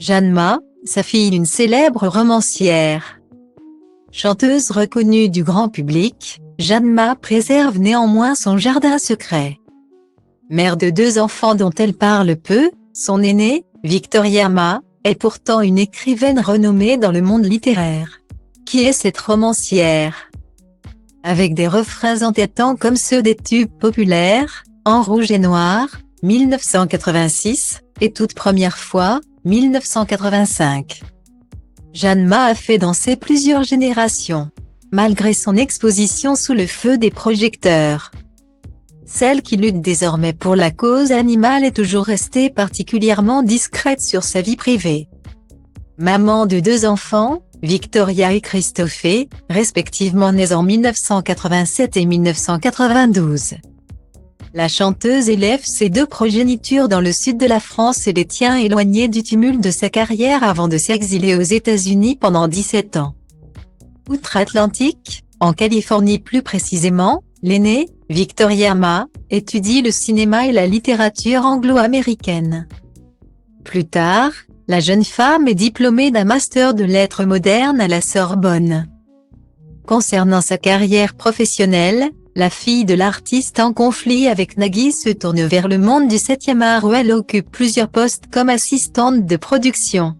Jeanne Ma, sa fille une célèbre romancière. Chanteuse reconnue du grand public, Jeanne Ma préserve néanmoins son jardin secret. Mère de 2 enfants dont elle parle peu, son aînée, Victoria Ma, est pourtant une écrivaine renommée dans le monde littéraire. Qui est cette romancière? Avec des refrains entêtants comme ceux des tubes populaires, En rouge et noir, 1986, et Toute première fois, 1985. Jeanne Ma a fait danser plusieurs générations, malgré son exposition sous le feu des projecteurs. Celle qui lutte désormais pour la cause animale est toujours restée particulièrement discrète sur sa vie privée. Maman de 2 enfants, Victoria et Christophe, respectivement nés en 1987 et 1992. La chanteuse élève ses 2 progénitures dans le sud de la France et les tient éloignés du tumulte de sa carrière avant de s'exiler aux États-Unis pendant 17 ans. Outre-Atlantique, en Californie plus précisément, l'aînée, Victoria Ma, étudie le cinéma et la littérature anglo-américaine. Plus tard, la jeune femme est diplômée d'un master de lettres modernes à la Sorbonne. Concernant sa carrière professionnelle, la fille de l'artiste en conflit avec Nagui se tourne vers le monde du 7e art où elle occupe plusieurs postes comme assistante de production,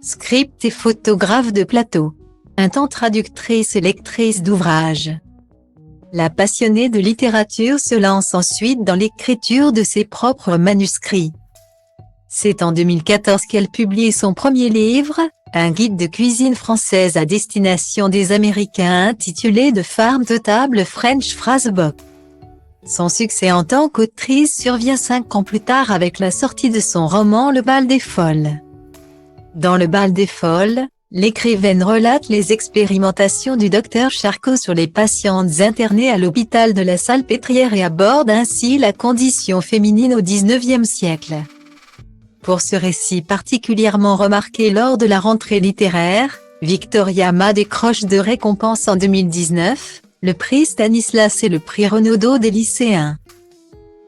script et photographe de plateau, un temps traductrice et lectrice d'ouvrages. La passionnée de littérature se lance ensuite dans l'écriture de ses propres manuscrits. C'est en 2014 qu'elle publie son premier livre, un guide de cuisine française à destination des Américains intitulé The Farm to Table French Phrasebook. Son succès en tant qu'autrice survient 5 ans plus tard avec la sortie de son roman Le Bal des Folles. Dans Le Bal des Folles, l'écrivaine relate les expérimentations du docteur Charcot sur les patientes internées à l'hôpital de la Salpêtrière et aborde ainsi la condition féminine au XIXe siècle. Pour ce récit particulièrement remarqué lors de la rentrée littéraire, Victoria Ma décroche 2 récompenses en 2019, le prix Stanislas et le prix Renaudot des lycéens.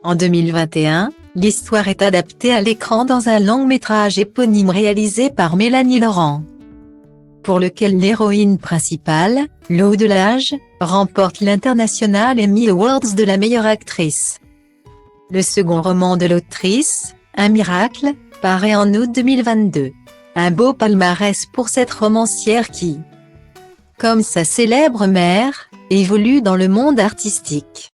En 2021, l'histoire est adaptée à l'écran dans un long-métrage éponyme réalisé par Mélanie Laurent, pour lequel l'héroïne principale, Lo Delage, remporte l'International Emmy Awards de la meilleure actrice. Le second roman de l'autrice, Un miracle, paraît en août 2022. Un beau palmarès pour cette romancière qui, comme sa célèbre mère, évolue dans le monde artistique.